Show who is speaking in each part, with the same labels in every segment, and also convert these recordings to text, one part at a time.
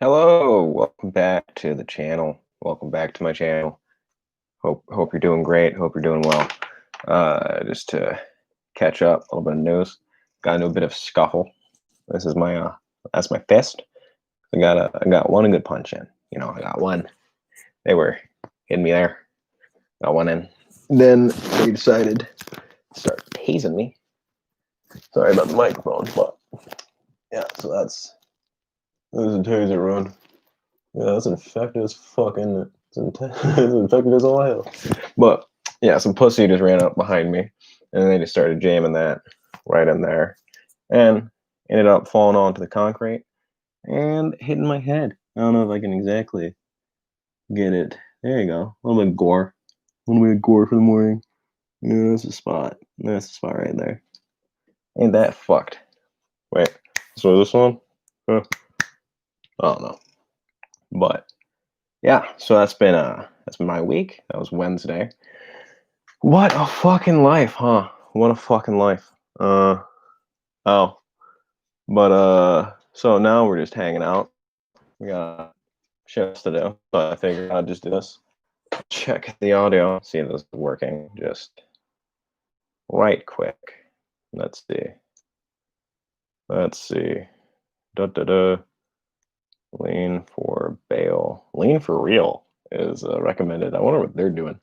Speaker 1: Hello, welcome back to the channel. Welcome back to my channel. Hope you're doing great. Hope you're doing well. Just to catch up, a little bit of news. Got into a bit of scuffle. This is my that's my fist. I got one good punch in. I got one. They were hitting me there. Got one in. Then they decided to start tasing me. Sorry about the microphone, but yeah. So that's a taser run. Yeah, that's infected as fuck, isn't it? It's infected as all hell. But yeah, some pussy just ran up behind me, and they just started jamming that right in there, and ended up falling onto the concrete and hitting my head. I don't know if I can exactly get it. There you go. A little bit of gore. A little bit of gore for the morning. Yeah, that's the spot. That's the spot right there. Ain't that fucked? Wait. So this one? Huh? I don't know. But yeah, so that's been my week. That was Wednesday. What a fucking life, huh? What a fucking life. Oh, but so now we're just hanging out. We got shit to do, so I figured I'd just do this. Check the audio, see if this is working. Just right quick. Let's see. Let's see. Da da da. Lean for bail. Lean for real is recommended. I wonder what they're doing.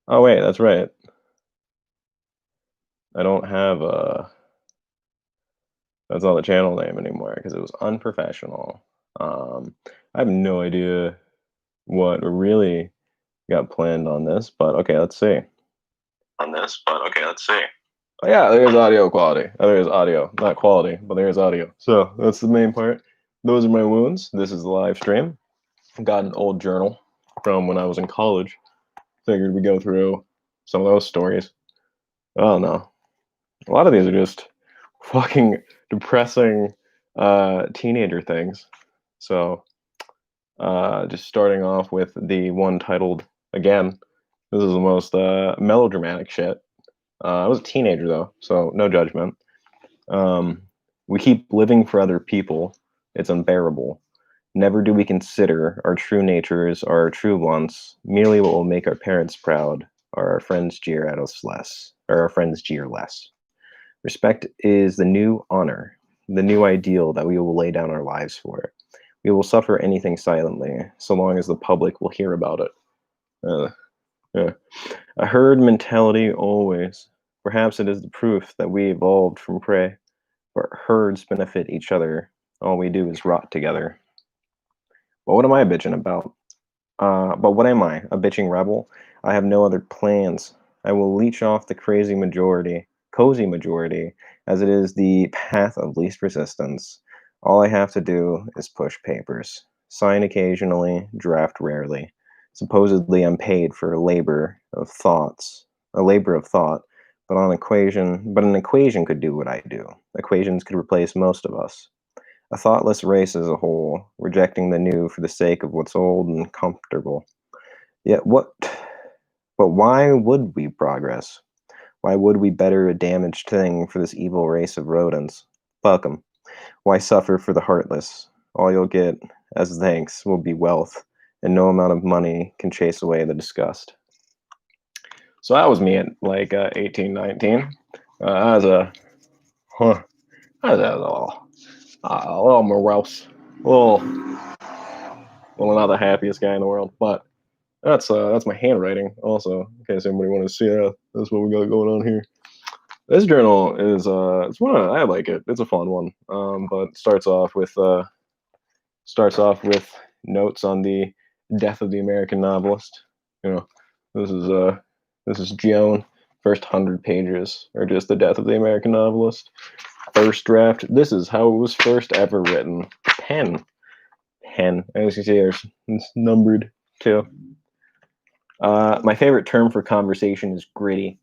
Speaker 1: Oh wait, that's right. I don't have that's not the channel name anymore because it was unprofessional. I have no idea what really got planned on this, but okay, let's see. Oh, yeah, there's audio quality. Oh, there's audio, not quality, but there's audio. So that's the main part. Those are my wounds. This is the live stream. Got an old journal from when I was in college. Figured we go through some of those stories. I don't know. A lot of these are just fucking depressing teenager things. So just starting off with the one titled again. This is the most melodramatic shit. I was a teenager though, so no judgment. Um, we keep living for other people. It's unbearable. Never do we consider our true natures or our true wants, merely what will make our parents proud, or our friends jeer at us less, or our friends jeer less. Respect is the new honor, the new ideal that we will lay down our lives for. We will suffer anything silently, so long as the public will hear about it. Uh, yeah. A herd mentality always. Perhaps it is the proof that we evolved from prey, where herds benefit each other. All we do is rot together. But what am I bitching about? But what am I? A bitching rebel? I have no other plans. I will leech off the crazy majority, cozy majority, as it is the path of least resistance. All I have to do is push papers, sign occasionally, draft rarely. Supposedly, I'm paid for a labor of thought, but an equation could do what I do. Equations could replace most of us. A thoughtless race as a whole, rejecting the new for the sake of what's old and comfortable. Yet but why would we progress? Why would we better a damaged thing for this evil race of rodents? Fuck 'em. Why suffer for the heartless? All you'll get as thanks will be wealth, and no amount of money can chase away the disgust. So that was me at like 18, 19. I was huh, I was a little morose, a well, not the happiest guy in the world, but that's my handwriting. Also, in case anybody want to see that, that's what we got going on here. This journal is it's one I like it. It's a fun one. But starts off with notes on the death of the American novelist. You know, this is this is Joan. First 100 pages are just the death of the American novelist. First draft. This is how it was first ever written. Pen. As you see, it's numbered too. My favorite term for conversation is gritty.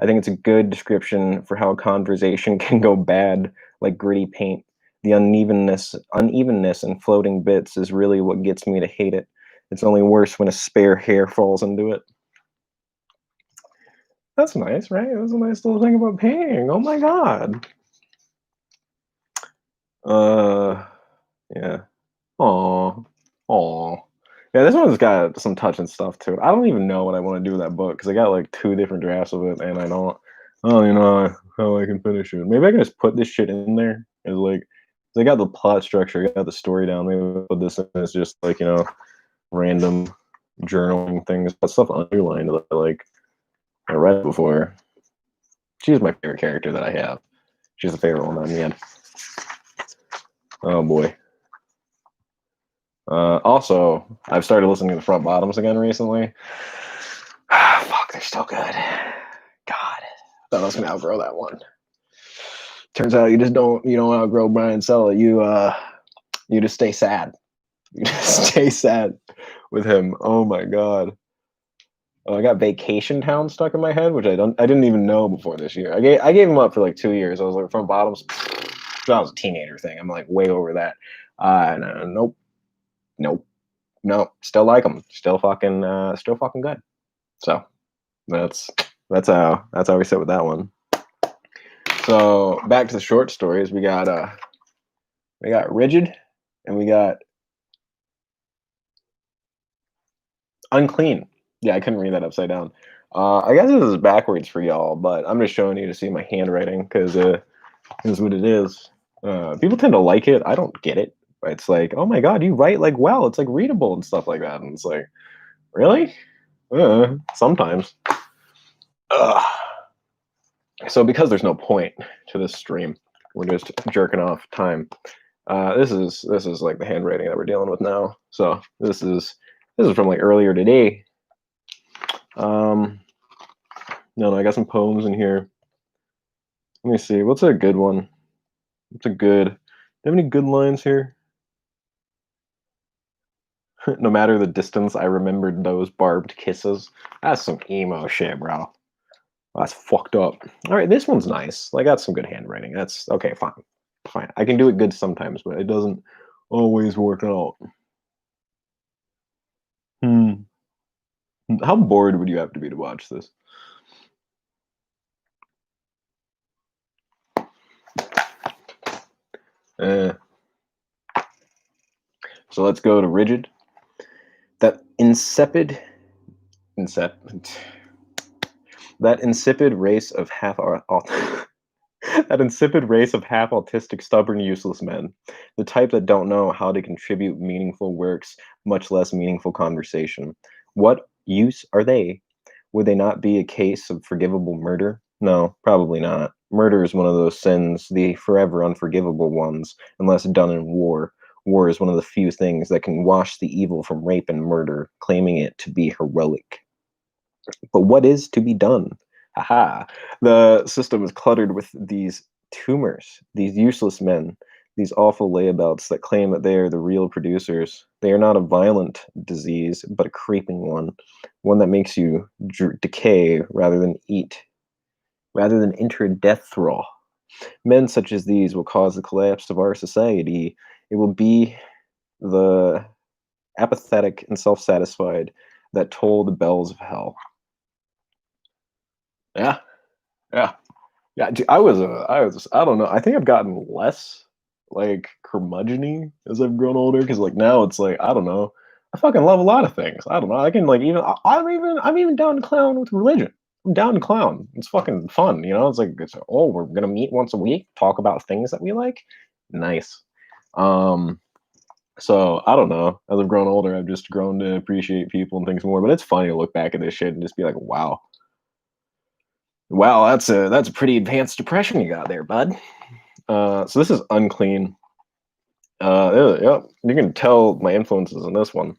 Speaker 1: I think it's a good description for how a conversation can go bad, like gritty paint. The unevenness and floating bits is really what gets me to hate it. It's only worse when a spare hair falls into it. That's nice, right? That's a nice little thing about painting. Oh my god. Uh, yeah. Aw. Aw. Yeah, this one's got some touching stuff to it. I don't even know what I want to do with that book because I got like two different drafts of it, and I don't. Oh, how I can finish it. Maybe I can just put this shit in there as like. I got the plot structure, I got the story down. Maybe I'll put this in as just like random journaling things, but stuff underlined that I read before. She's my favorite character that I have. She's the favorite one on the end. Oh boy. Also, I've started listening to the Front Bottoms again recently. Fuck, they're still good. God, I thought I was gonna outgrow that one. Turns out you don't outgrow Brian Sella. You just stay sad. You just stay sad with him. Oh my god. Oh, I got Vacation Town stuck in my head, which I didn't even know before this year. I gave him up for like 2 years. I was like Front Bottoms. That was a teenager thing. I'm like way over that. No, nope. No, still like them. Still fucking good. So that's that's how we sit with that one. So back to the short stories. We got Rigid, and we got Unclean. Yeah, I couldn't read that upside down. I guess this is backwards for y'all, but I'm just showing you to see my handwriting because is what it is. People tend to like it. I don't get it. It's like, oh my god, you write like well. It's like readable and stuff like that. And it's like, really? Sometimes. Ugh. So because there's no point to this stream, we're just jerking off time. This is like the handwriting that we're dealing with now. So this is from like earlier today. No, I got some poems in here. Let me see. What's a good one? What's a good? Do you have any good lines here? No matter the distance, I remembered those barbed kisses. That's some emo shit, bro. That's fucked up. All right, this one's nice. Like, that's some good handwriting. That's okay. Fine, fine. I can do it good sometimes, but it doesn't always work out. Hmm. How bored would you have to be to watch this? Eh. So let's go to Rigid. That insipid, that insipid race of that insipid race of half autistic, stubborn, useless men, the type that don't know how to contribute meaningful works, much less meaningful conversation. What use are they? Would they not be a case of forgivable murder? No, probably not. Murder is one of those sins, the forever unforgivable ones, unless done in war. War is one of the few things that can wash the evil from rape and murder, claiming it to be heroic. But what is to be done? Haha. The system is cluttered with these tumors, these useless men, these awful layabouts that claim that they are the real producers. They are not a violent disease, but a creeping one that makes you decay rather than enter a death thrall. Men such as these will cause the collapse of our society. It will be the apathetic and self-satisfied that toll the bells of hell. Yeah, yeah. Yeah, dude, I don't know. I think I've gotten less like curmudgeon as I've grown older because like now it's like I don't know. I fucking love a lot of things. I don't know. I can like I'm even down to clown with religion. I'm down to clown. It's fucking fun, you know. It's like oh we're gonna meet once a week, talk about things that we like. Nice. Um. So I don't know. As I've grown older, I've just grown to appreciate people and things more. But it's funny to look back at this shit and just be like, wow, wow, that's a pretty advanced depression you got there, bud. So this is Unclean. Yeah, you can tell my influences in this one.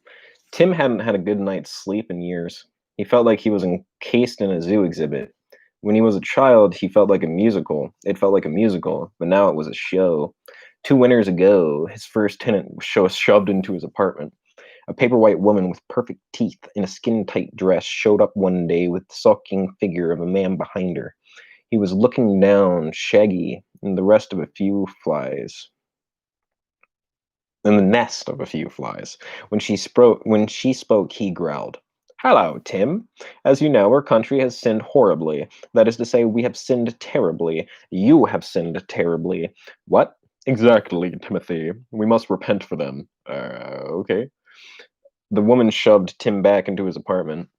Speaker 1: Tim hadn't had a good night's sleep in years. He felt like he was encased in a zoo exhibit. When he was a child, he felt like a musical. It felt like a musical, but now it was a show. 2 winters ago, his first tenant was shoved into his apartment. A paper white woman with perfect teeth in a skin tight dress showed up one day with the sulking figure of a man behind her. He was looking down, shaggy, and the rest of a few flies. In the nest of a few flies. When she spoke, he growled. Hello, Tim. As you know, our country has sinned horribly. That is to say, we have sinned terribly. You have sinned terribly. What? Exactly, Timothy. We must repent for them. Okay. The woman shoved Tim back into his apartment,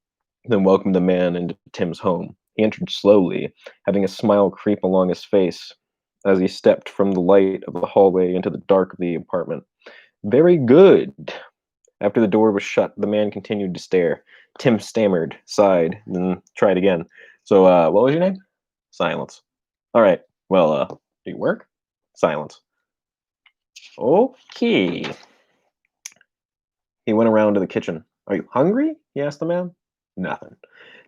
Speaker 1: then welcomed the man into Tim's home. He entered slowly, having a smile creep along his face as he stepped from the light of the hallway into the dark of the apartment. Very good. After the door was shut, the man continued to stare. Tim stammered, sighed, then tried again. So, what was your name? Silence. All right. Well, do you work? Silence. Okay. He went around to the kitchen. Are you hungry? He asked the man. Nothing.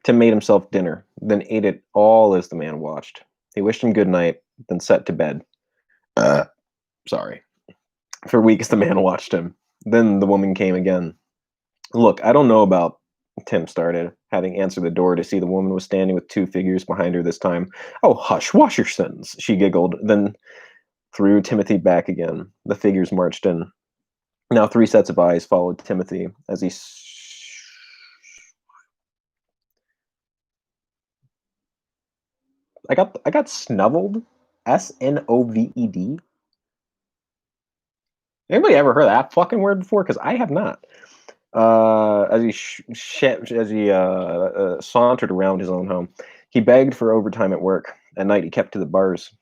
Speaker 1: Tim made himself dinner, then ate it all as the man watched. He wished him good night, then set to bed. Uh, sorry. For weeks, the man watched him. Then the woman came again. Look, I don't know about. Tim started, having answered the door to see the woman was standing with two figures behind her this time. Oh, hush, wash your sins, she giggled, then threw Timothy back again. The figures marched in. Now three sets of eyes followed Timothy as he. I got snuveled. Snoved. Anybody ever heard that fucking word before? Because I have not. As he sauntered around his own home, he begged for overtime at work. At night, he kept to the bars.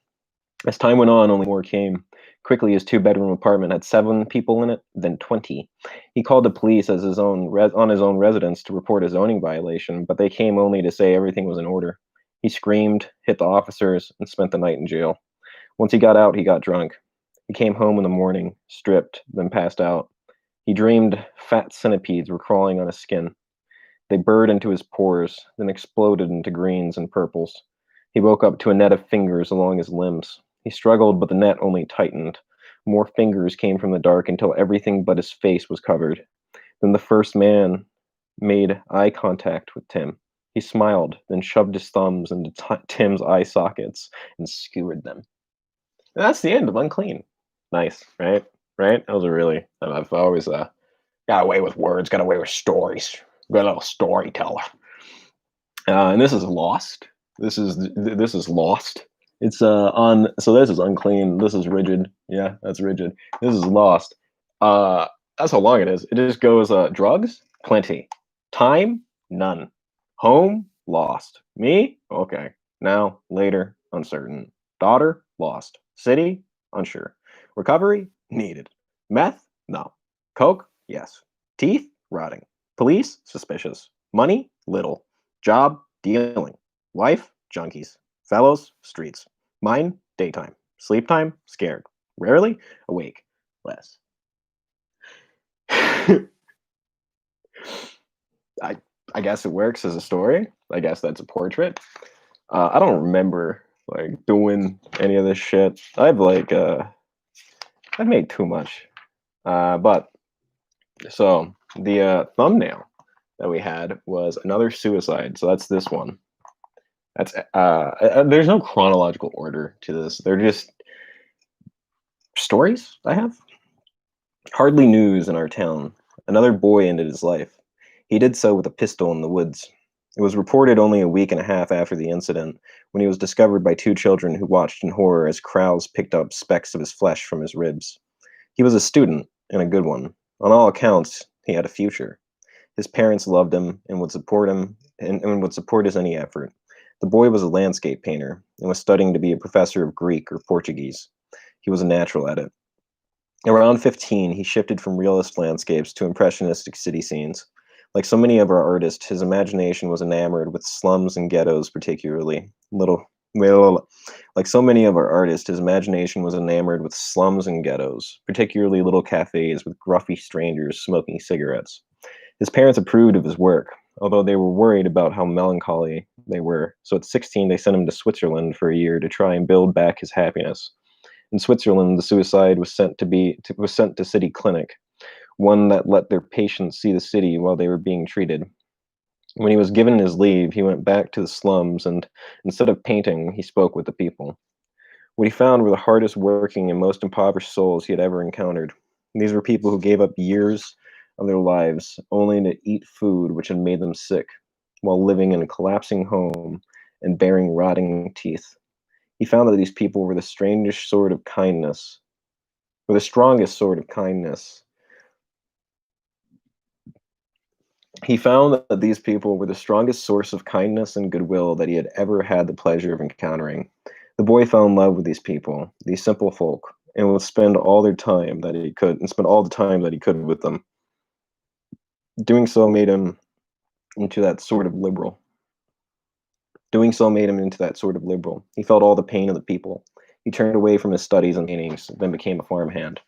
Speaker 1: As time went on, only more came. Quickly, his two-bedroom apartment had 7 people in it, then 20. He called the police as on his own residence to report a zoning violation, but they came only to say everything was in order. He screamed, hit the officers, and spent the night in jail. Once he got out, he got drunk. He came home in the morning, stripped, then passed out. He dreamed fat centipedes were crawling on his skin. They burrowed into his pores, then exploded into greens and purples. He woke up to a net of fingers along his limbs. He struggled, but the net only tightened. More fingers came from the dark until everything but his face was covered. Then the first man made eye contact with Tim. He smiled, then shoved his thumbs into Tim's eye sockets and skewered them. And that's the end of Unclean. Nice, right? Right? That was a really. I've always got away with words, got away with stories. Good little storyteller. And this is Lost. This is Lost. It's on. So this is Unclean. This is Rigid. Yeah, that's Rigid. This is Lost. Uh, that's how long it is. It just goes. Drugs, plenty. Time, none. Home, lost. Me, okay. Now, later, uncertain. Daughter, lost. City, unsure. Recovery, needed. Meth, no. Coke, yes. Teeth, rotting. Police, suspicious. Money, little. Job, dealing. Wife, junkies. Fellows, streets. Mine, daytime. Sleep time, scared. Rarely, awake. Less. I I guess it works as a story. I guess that's a portrait. I don't remember like doing any of this shit. I've made too much. But so the thumbnail that we had was another suicide. So that's this one. That's there's no chronological order to this. They're just stories I have. Hardly news in our town. Another boy ended his life. He did so with a pistol in the woods. It was reported only a week and a half after the incident, when he was discovered by two children who watched in horror as crows picked up specks of his flesh from his ribs. He was a student, and a good one. On all accounts, he had a future. His parents loved him and would support him and would support his any effort. The boy was a landscape painter and was studying to be a professor of Greek or Portuguese. He was a natural at it. Around 15, he shifted from realist landscapes to impressionistic city scenes. Like so many of our artists, his imagination was enamored with slums and ghettos, particularly. Like so many of our artists, his imagination was enamored with slums and ghettos, particularly little cafes with gruffy strangers smoking cigarettes. His parents approved of his work, although they were worried about how melancholy they were. So at 16, they sent him to Switzerland for a year to try and build back his happiness. In Switzerland, the suicide was sent to city clinic, one that let their patients see the city while they were being treated. When he was given his leave, he went back to the slums and, instead of painting, he spoke with the people. What he found were the hardest working and most impoverished souls he had ever encountered. These were people who gave up years of their lives only to eat food which had made them sick, while living in a collapsing home and bearing rotting teeth. He found that these people were the strangest sort of kindness with the strongest sort of kindness. He found that these people were the strongest source of kindness and goodwill that he had ever had the pleasure of encountering. The boy fell in love with these people, these simple folk, and would spend all their time that he could, and spend all the time that he could with them. Doing so made him into that sort of liberal. Doing so made him into that sort of liberal. He felt all the pain of the people. He turned away from his studies and paintings, then became a farmhand.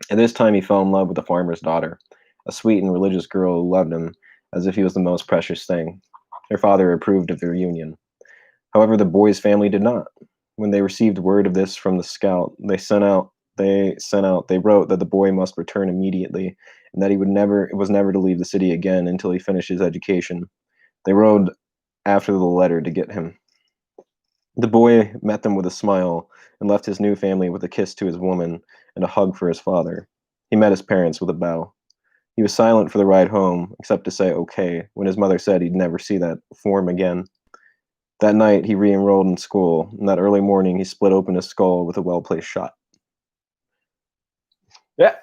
Speaker 1: At this time, he fell in love with a farmer's daughter, a sweet and religious girl who loved him as if he was the most precious thing. Their father approved of their union. However, the boy's family did not. When they received word of this from the scout, they wrote that the boy must return immediately and that he was never to leave the city again until he finished his education. They rode after the letter to get him. The boy met them with a smile and left his new family with a kiss to his woman and a hug for his father. He met his parents with a bow. He was silent for the ride home, except to say okay when his mother said he'd never see that form again. That night, he re enrolled in school, and that early morning, he split open his skull with a well placed shot. Yeah,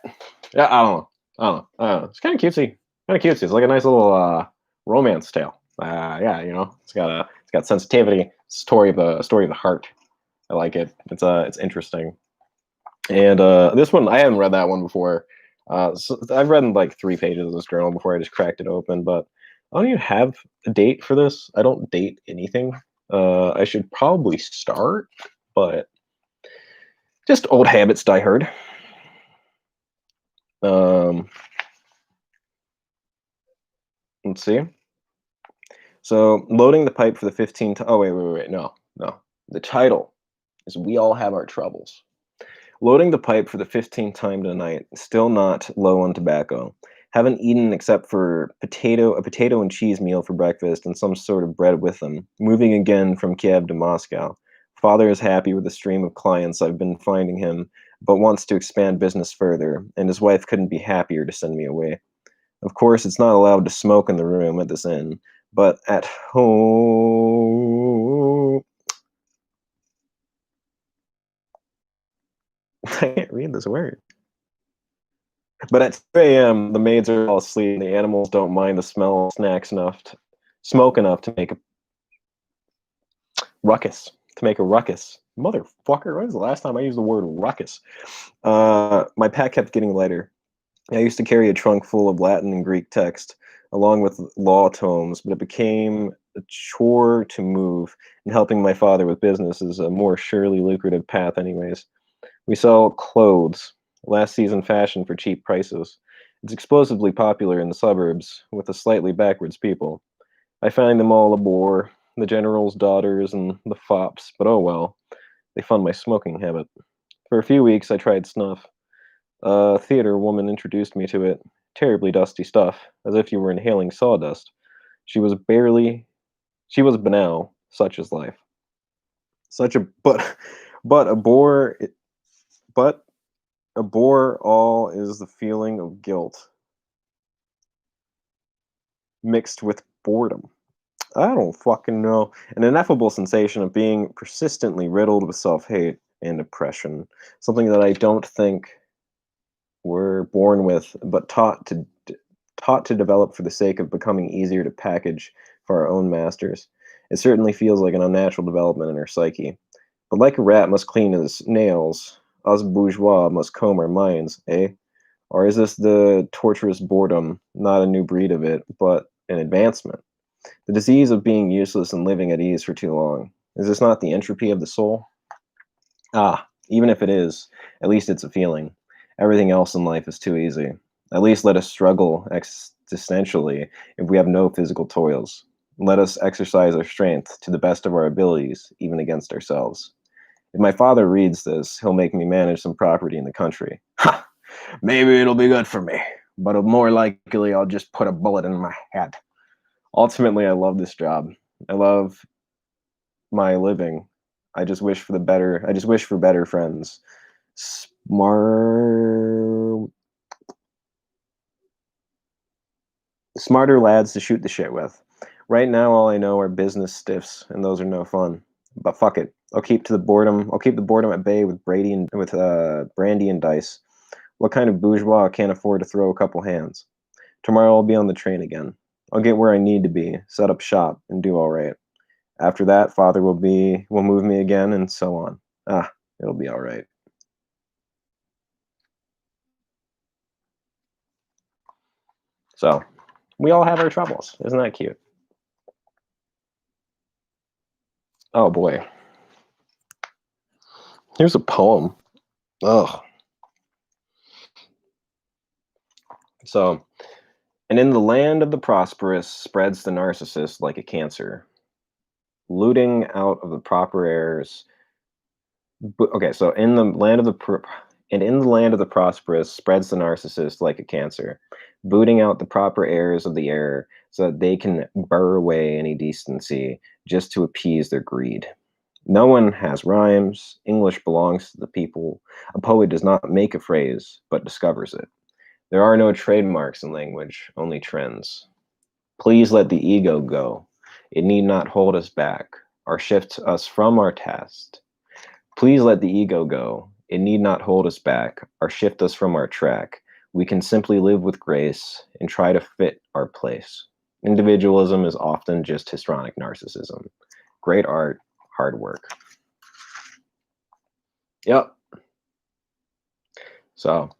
Speaker 1: yeah, I don't know. It's kind of cutesy. Kind of cutesy. It's like a nice little romance tale. Yeah, it's got sensitivity. Story of the heart. I like it. It's interesting. And this one, I haven't read that one before. So I've read like 3 pages of this journal before I just cracked it open, but I don't even have a date for this. I don't date anything. I should probably start, but just old habits die hard. Um, let's see. So loading the pipe for the 15th. Oh wait, no. The title is "We All Have Our Troubles." Loading the pipe for the 15th time tonight, still not low on tobacco. Haven't eaten except for a potato and cheese meal for breakfast and some sort of bread with them. Moving again from Kiev to Moscow. Father is happy with the stream of clients I've been finding him, but wants to expand business further, and his wife couldn't be happier to send me away. Of course, it's not allowed to smoke in the room at this inn, but at home. I can't read this word. But at 2 a.m., the maids are all asleep, and the animals don't mind the smell of smoke enough to make a ruckus. To make a ruckus. Motherfucker, when was the last time I used the word ruckus? My pack kept getting lighter. I used to carry a trunk full of Latin and Greek text, along with law tomes, but it became a chore to move, and helping my father with business is a more surely lucrative path, anyways. We sell clothes, last season fashion for cheap prices. It's explosively popular in the suburbs with the slightly backwards people. I find them all a bore, the general's daughters and the fops, but oh well, they fund my smoking habit. For a few weeks, I tried snuff. A theater woman introduced me to it. Terribly dusty stuff, as if you were inhaling sawdust. She was barely, she was banal, such is life. Such a, but a bore, but a bore all is the feeling of guilt mixed with boredom. I don't fucking know. An ineffable sensation of being persistently riddled with self hate and depression. Something that I don't think we're born with, but taught to develop for the sake of becoming easier to package for our own masters. It certainly feels like an unnatural development in our psyche. But like a rat must clean his nails, us bourgeois must comb our minds, eh? Or is this the torturous boredom, not a new breed of it, but an advancement? The disease of being useless and living at ease for too long. Is this not the entropy of the soul? Ah, even if it is, at least it's a feeling. Everything else in life is too easy. At least let us struggle existentially if we have no physical toils. Let us exercise our strength to the best of our abilities, even against ourselves. If my father reads this, he'll make me manage some property in the country. Ha! Maybe it'll be good for me, but more likely I'll just put a bullet in my head. Ultimately, I love this job. I love my living. I just wish for better friends. Smart Smarter lads to shoot the shit with. Right now all I know are business stiffs and those are no fun. But fuck it. I'll keep the boredom at bay with brandy and dice. What kind of bourgeois can't afford to throw a couple hands? Tomorrow I'll be on the train again. I'll get where I need to be, set up shop, and do all right. After that, father will move me again, and so on. It'll be all right. So, we all have our troubles. Isn't that cute? Oh boy. Here's a poem. Ugh. So, and in the land of the prosperous spreads the narcissist like a cancer, looting out of the proper heirs. Okay, so in the land of the prosperous spreads the narcissist like a cancer, booting out the proper heirs of the heir so that they can burr away any decency just to appease their greed. No one has rhymes. English belongs to the people. A poet does not make a phrase, but discovers it. There are no trademarks in language, only trends. Please let the ego go. It need not hold us back or shift us from our task. Please let the ego go. It need not hold us back or shift us from our track. We can simply live with grace and try to fit our place. Individualism is often just histrionic narcissism. Great art, hard work. Yep. So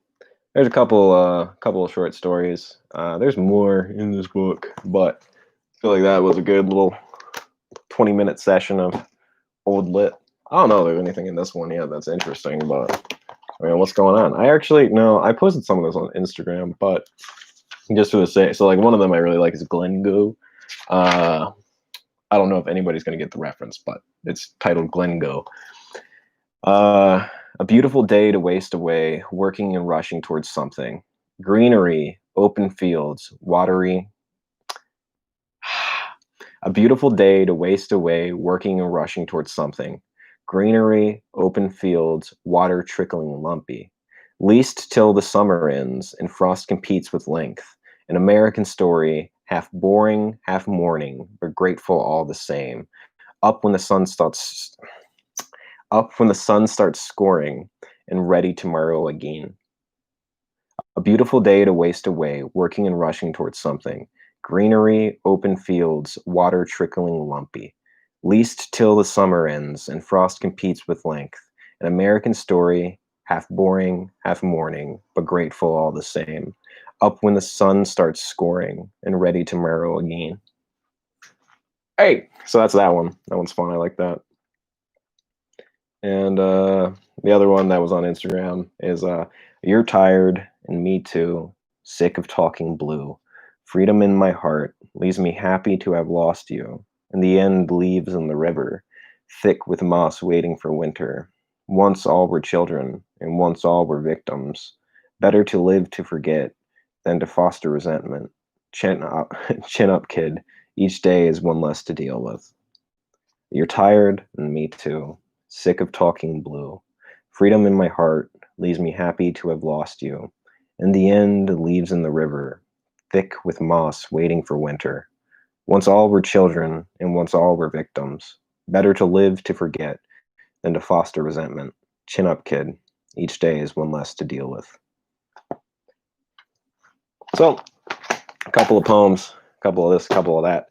Speaker 1: there's a couple of short stories. There's more in this book, but I feel like that was a good little 20-minute session of old lit. I don't know if there's anything in this one yet that's interesting, but I mean, what's going on? I posted some of those on Instagram, but just for the sake, so like one of them I really like is Glengo. I don't know if anybody's gonna get the reference, but it's titled Glengo. A beautiful day to waste away, working and rushing towards something. Greenery, open fields, watery. A beautiful day to waste away, working and rushing towards something. Greenery, open fields, water trickling lumpy. Least till the summer ends and frost competes with length. An American story, half boring, half mourning, but grateful all the same. Up when the sun starts scoring and ready tomorrow again. A beautiful day to waste away, working and rushing towards something. Greenery, open fields, water trickling lumpy. Least till the summer ends and frost competes with length. An American story, half boring, half mourning, but grateful all the same. Up when the sun starts scoring and ready tomorrow again. Hey, so that's that one. That one's fun. I like that. And the other one that was on Instagram is You're tired, and me too. Sick of talking blue. Freedom in my heart leaves me happy to have lost you. In the end, leaves in the river, thick with moss waiting for winter. Once all were children, and once all were victims. Better to live to forget than to foster resentment. Chin up, chin up, kid. Each day is one less to deal with. You're tired, and me too. Sick of talking blue. Freedom in my heart leaves me happy to have lost you. In the end, leaves in the river, thick with moss waiting for winter. Once all were children, and once all were victims. Better to live to forget than to foster resentment. Chin up, kid. Each day is one less to deal with. So, a couple of poems, a couple of this, a couple of that.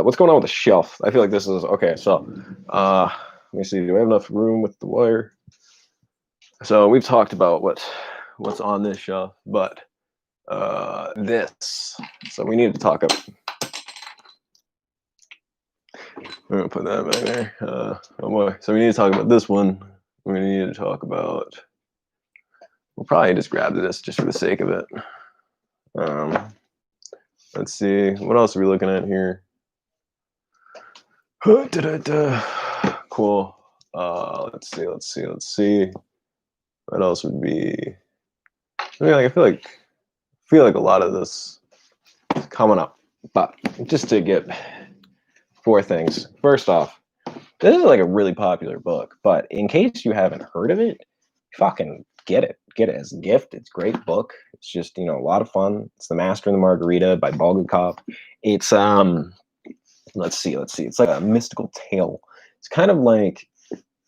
Speaker 1: What's going on with the shelf? I feel like this is okay. So, let me see. Do I have enough room with the wire? So we've talked about what's on this shelf, but this. So we need to talk about. I'm gonna put that back there. Oh boy. So we need to talk about this one. We need to talk about. We'll probably just grab this just for the sake of it. Let's see. What else are we looking at here? Cool. Let's see. What else would be? I mean, I feel like a lot of this is coming up, but just to get four things. First off, this is like a really popular book, but in case you haven't heard of it, fucking get it. Get it as a gift. It's a great book. It's just, a lot of fun. It's The Master and the Margarita by Bulgakov. It's let's see. It's like a mystical tale. It's kind of like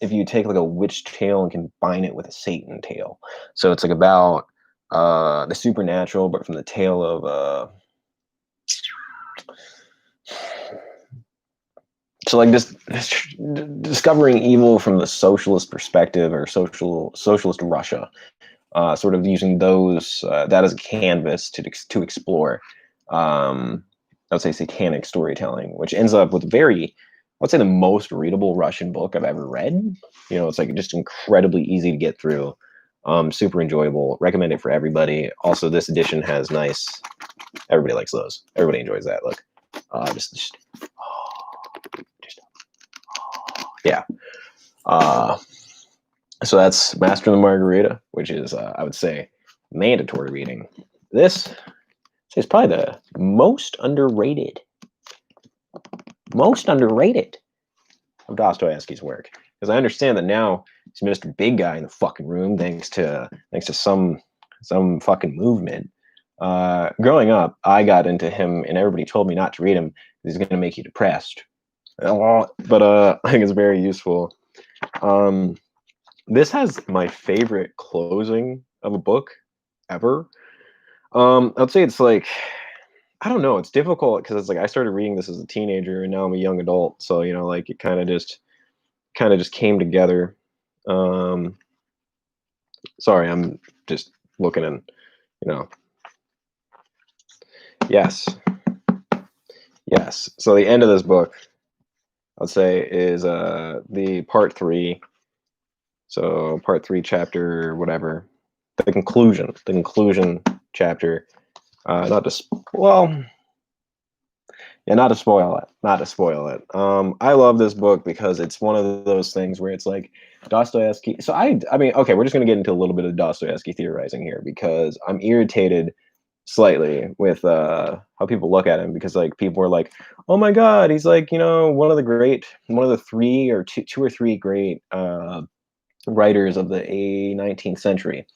Speaker 1: if you take like a witch tale and combine it with a Satan tale. So it's like about the supernatural, but from the tale of so like this discovering evil from the socialist perspective or socialist Russia, sort of using those that as a canvas to explore. I would say satanic storytelling, which ends up with very, I would say, the most readable Russian book I've ever read. You know, it's like just incredibly easy to get through, super enjoyable. Recommend it for everybody. Also, this edition has nice. Everybody likes those. Everybody enjoys that. Look, just yeah. So that's Master of the Margarita, which is I would say mandatory reading. This is probably the most underrated of Dostoevsky's work, because I understand that now he's Mr. Big Guy in the fucking room thanks to some fucking movement. Growing up, I got into him, and everybody told me not to read him. He's going to make you depressed. But I think it's very useful. This has my favorite closing of a book ever. I'd say it's like, I don't know, it's difficult because it's like I started reading this as a teenager and now I'm a young adult, so you know, like it kind of just came together. Sorry, I'm just looking and you know. Yes. So the end of this book, I'd say, is the part 3. So part 3, chapter whatever, the conclusion chapter. Not to not to spoil it. I love this book because it's one of those things where it's like Dostoevsky. So I mean, okay, we're just gonna get into a little bit of Dostoevsky theorizing here because I'm irritated slightly with how people look at him, because like people are like, oh my god, he's like, you know, one of the 3 or 2 or 3 great writers of the 19th century,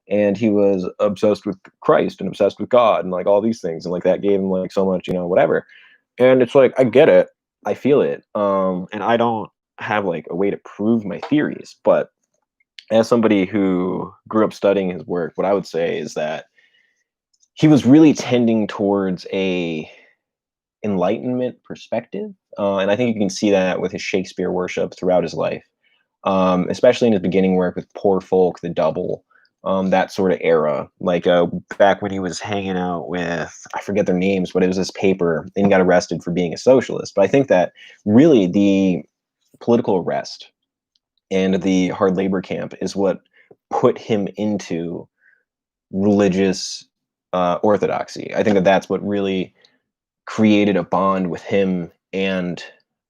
Speaker 1: and he was obsessed with Christ and obsessed with God and like all these things, and like that gave him like so much, you know, whatever. And it's like, I get it, I feel it, and I don't have like a way to prove my theories, but as somebody who grew up studying his work, what I would say is that he was really tending towards a enlightenment perspective, and I think you can see that with his Shakespeare worship throughout his life, especially in his beginning work with Poor Folk, The Double, that sort of era, like back when he was hanging out with, I forget their names, but it was this paper, and he got arrested for being a socialist. But I think that really the political arrest and the hard labor camp is what put him into religious orthodoxy. I think that that's what really created a bond with him and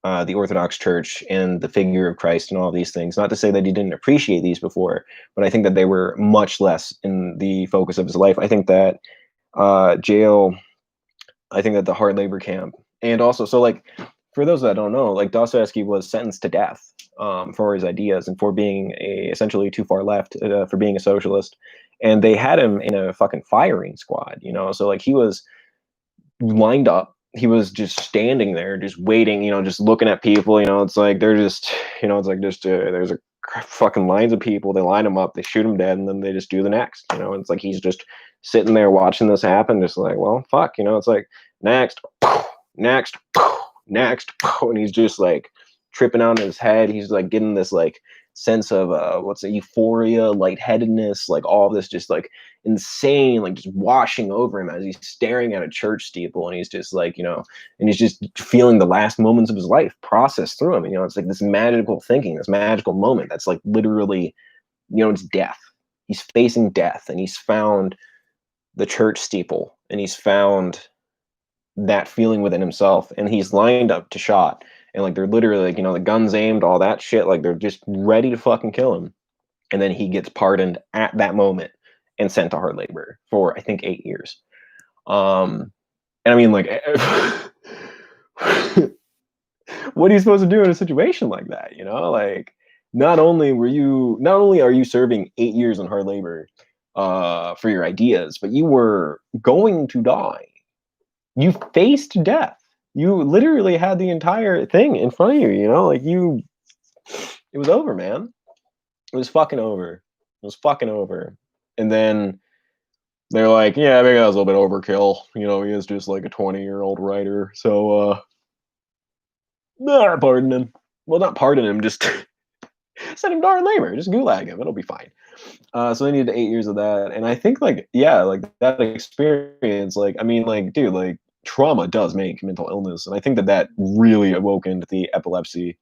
Speaker 1: the Orthodox Church and the figure of Christ and all these things. Not to say that he didn't appreciate these before, but I think that they were much less in the focus of his life. I think that jail, I think that the hard labor camp, and also, so like, for those that don't know, like Dostoevsky was sentenced to death for his ideas and for being essentially too far left, for being a socialist. And they had him in a fucking firing squad, you know? So like he was lined up. He was just standing there, just waiting, you know, just looking at people. You know, it's like they're just, you know, it's like just there's a fucking lines of people. They line them up, they shoot him dead, and then they just do the next. You know, it's like he's just sitting there watching this happen, just like, well, fuck. You know, it's like next, next, next, and he's just like tripping out in his head. He's like getting this like sense of what's it, euphoria, lightheadedness, like all of this just like insane, like just washing over him as he's staring at a church steeple, and he's just like, you know, and he's just feeling the last moments of his life process through him. And, you know, it's like this magical thinking, this magical moment that's like literally, you know, it's death. He's facing death, and he's found the church steeple, and he's found that feeling within himself, and he's lined up to shot, and like they're literally like, you know, the guns aimed, all that shit, like they're just ready to fucking kill him. And then he gets pardoned at that moment and sent to hard labor for, I think, 8 years. And I mean, like, what are you supposed to do in a situation like that? You know, like, not only are you serving 8 years in hard labor for your ideas, but you were going to die. You faced death. You literally had the entire thing in front of you, you know, like It was over, man. It was fucking over. It was fucking over. And then they're like, yeah, maybe that was a little bit overkill. You know, he is just like a 20-year-old writer. So, nah, pardon him. Well, not pardon him, just send him darn labor. Just gulag him. It'll be fine. So they needed 8 years of that. And I think, like, yeah, like that experience, like, I mean, like, dude, like, trauma does make mental illness. And I think that that really awoke into the epilepsy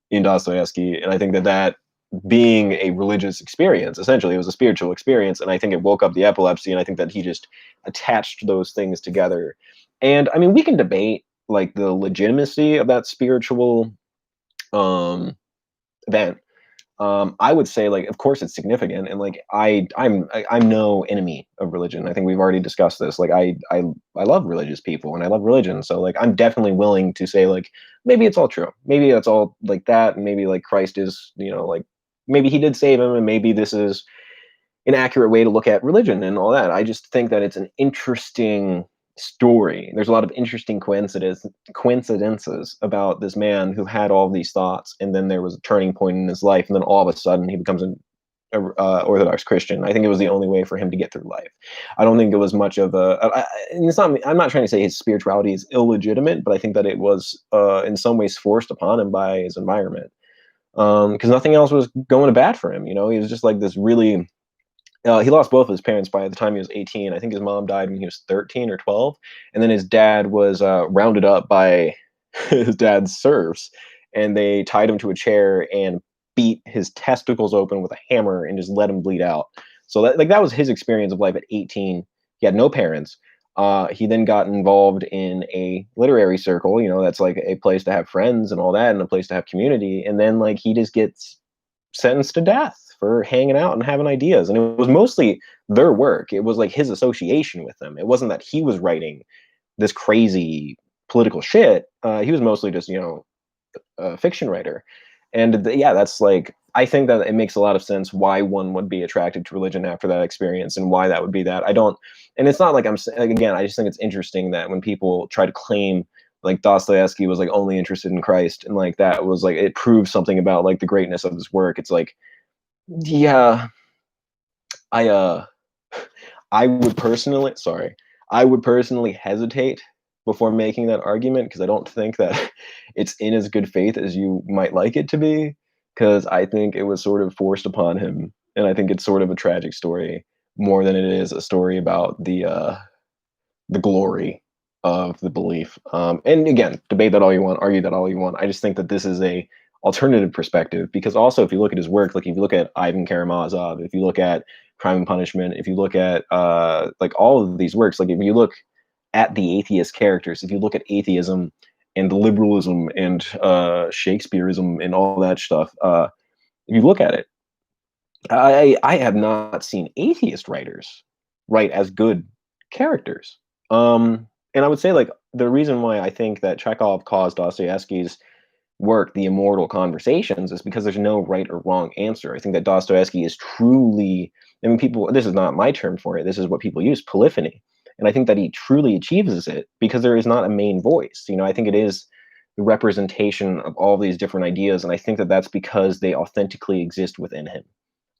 Speaker 1: in Dostoevsky. And I think that that being a religious experience, essentially, it was a spiritual experience. And I think it woke up the epilepsy. And I think that he just attached those things together. And I mean, we can debate like the legitimacy of that spiritual um, event. I would say, like, of course, it's significant, and like, I'm no enemy of religion. I think we've already discussed this. Like, I love religious people, and I love religion. So, like, I'm definitely willing to say, like, maybe it's all true. Maybe it's all like that, and maybe like Christ is, you know, like maybe he did save him, and maybe this is an accurate way to look at religion and all that. I just think that it's an interesting story. There's a lot of interesting coincidences about this man who had all these thoughts, and then there was a turning point in his life, and then all of a sudden he becomes an Orthodox Christian. I think it was the only way for him to get through life. I don't think it was much of a. And it's not. I'm not trying to say his spirituality is illegitimate, but I think that it was in some ways forced upon him by his environment, because nothing else was going to bat for him. You know, he was just like this really he lost both of his parents by the time he was 18. I think his mom died when he was 13 or 12. And then his dad was rounded up by his dad's serfs, and they tied him to a chair and beat his testicles open with a hammer and just let him bleed out. So that, like, that was his experience of life at 18. He had no parents. He then got involved in a literary circle, you know, that's like a place to have friends and all that, and a place to have community. And then, like, he just gets sentenced to death for hanging out and having ideas. And it was mostly their work. It was like his association with them. It wasn't that he was writing this crazy political shit. He was mostly just, you know, a fiction writer. And yeah, that's like, I think that it makes a lot of sense why one would be attracted to religion after that experience, and why that would be that. I don't, and it's not like like, again, I just think it's interesting that when people try to claim like Dostoevsky was like only interested in Christ, and like that was like, it proves something about like the greatness of his work. It's like, yeah, I I would personally, sorry, I would personally hesitate before making that argument, because I don't think that it's in as good faith as you might like it to be, because I think it was sort of forced upon him, and I think it's sort of a tragic story more than it is a story about the glory of the belief. And again, debate that all you want, argue that all you want. I just think that this is a alternative perspective, because also if you look at his work, like if you look at Ivan Karamazov, if you look at Crime and Punishment, if you look at like all of these works, like if you look at the atheist characters, if you look at atheism and liberalism and Shakespeareism and all that stuff, if you look at it, I have not seen atheist writers write as good characters. And I would say, like, the reason why I think that Chekhov caused Dostoevsky's work, The Immortal Conversations, is because there's no right or wrong answer. I think that Dostoevsky is truly, I mean, people, this is not my term for it, this is what people use, polyphony. And I think that he truly achieves it because there is not a main voice. You know, I think it is the representation of all these different ideas. And I think that that's because they authentically exist within him.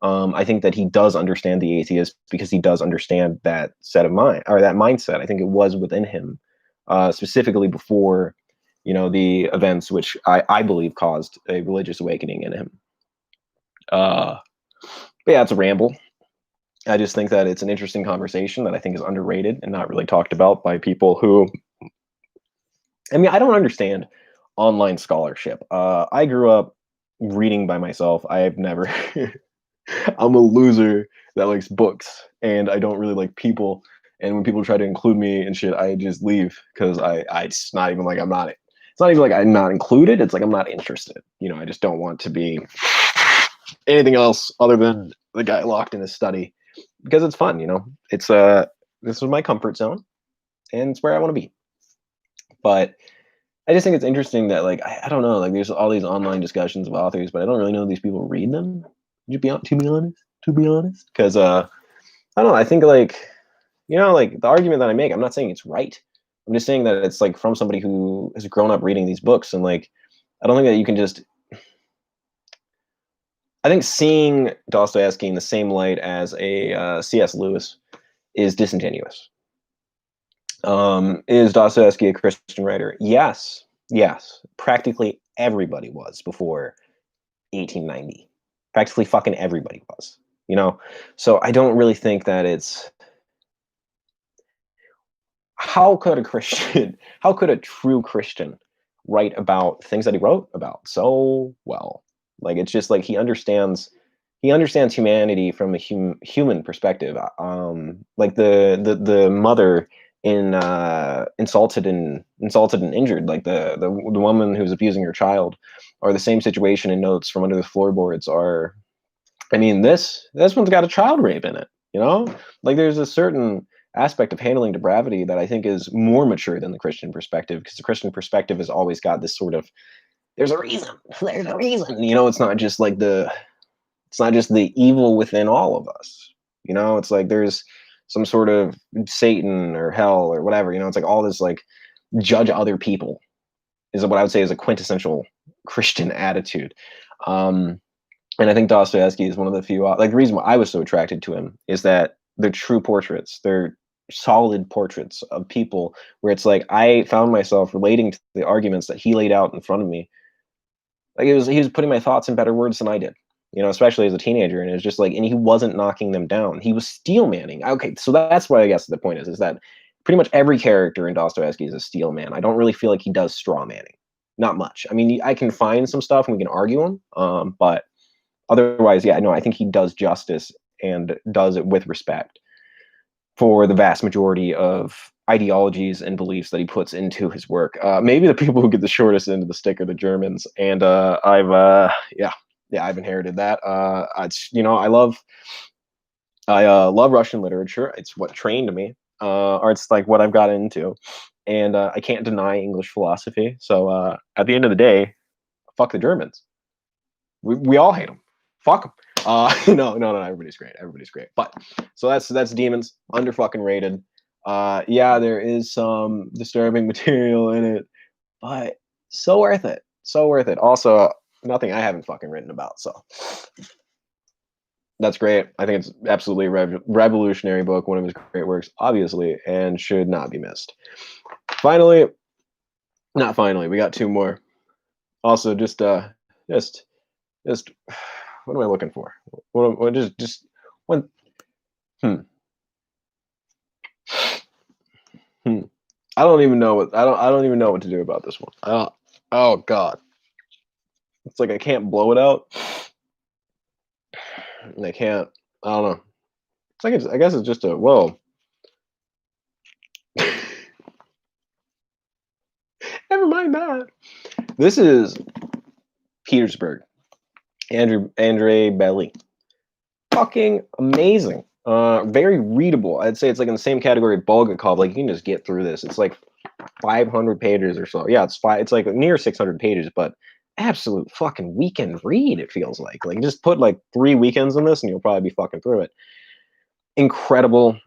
Speaker 1: I think that he does understand the atheist because he does understand that set of mind, or that mindset. I think it was within him, specifically before, you know, the events which I believe caused a religious awakening in him. But yeah, it's a ramble. I just think that it's an interesting conversation that I think is underrated and not really talked about by people who, I mean, I don't understand online scholarship. I grew up reading by myself. I've never I'm a loser that likes books, and I don't really like people. And when people try to include me and shit, I just leave, because it's not even like I'm not. It's not even like I'm not included. It's like I'm not interested. You know, I just don't want to be anything else other than the guy locked in his study, because it's fun. You know, it's this is my comfort zone, and it's where I want to be. But I just think it's interesting that, like, I don't know, like, there's all these online discussions of authors, but I don't really know if these people read them. To be honest, because I don't know. I think, like, you know, like the argument that I make, I'm not saying it's right. I'm just saying that it's like from somebody who has grown up reading these books, and like, I don't think that you can just I think seeing Dostoevsky in the same light as a C.S. Lewis is disingenuous. Is Dostoevsky a Christian writer? Yes, yes. Practically everybody was before 1890. Practically fucking everybody was. You know, so I don't really think that it's how could a Christian, how could a true Christian write about things that he wrote about so well? Like it's just like he understands humanity from a human perspective. Like the mother in insulted and injured, like the woman who's abusing her child, or the same situation in Notes from Under the Floorboards are. I mean, this one's got a child rape in it, you know? Like there's a certain aspect of handling depravity that I think is more mature than the Christian perspective, because the Christian perspective has always got this sort of there's a reason. There's a reason. You know, it's not just the evil within all of us. You know, it's like there's some sort of Satan or hell or whatever, you know, it's like all this like judge other people is what I would say is a quintessential Christian attitude. Um and I think Dostoevsky is one of the few. Like the reason why I was so attracted to him is that they're true portraits. They're solid portraits of people where it's like I found myself relating to the arguments that he laid out in front of me. Like he was putting my thoughts in better words than I did. You know, especially as a teenager, and it's just like, and he wasn't knocking them down. He was steel manning. Okay, so that's what I guess the point is that pretty much every character in Dostoevsky is a steel man. I don't really feel like he does straw manning. Not much. I mean, I can find some stuff and we can argue him, but otherwise, yeah, no, I think he does justice and does it with respect for the vast majority of ideologies and beliefs that he puts into his work. Maybe the people who get the shortest end of the stick are the Germans, and I've inherited that. It's I love Russian literature. It's what trained me, or it's like what I've got into, and I can't deny English philosophy. So at the end of the day, fuck the Germans. We all hate them. Fuck them. No. Everybody's great. Everybody's great. But so that's Demons under fucking rated. Yeah, there is some disturbing material in it, but so worth it. So worth it. Also, nothing I haven't fucking written about. So that's great. I think it's absolutely a revolutionary book, one of his great works, obviously, and should not be missed. Finally, not finally, we got two more. Also, just what am I looking for? What just one? Hmm. Hmm. I don't even know what to do about this one. Oh God, it's like I can't blow it out. And I can't. I don't know. It's like I guess it's just a whoa. Never mind that. This is Petersburg. Andre Belly. Fucking amazing. Very readable. I'd say it's like in the same category of Bulgakov. Like you can just get through this. It's like 500 pages or so. Yeah, it's like near 600 pages, but absolute fucking weekend read. It feels like just put like 3 weekends in this, and you'll probably be fucking through it. Incredible.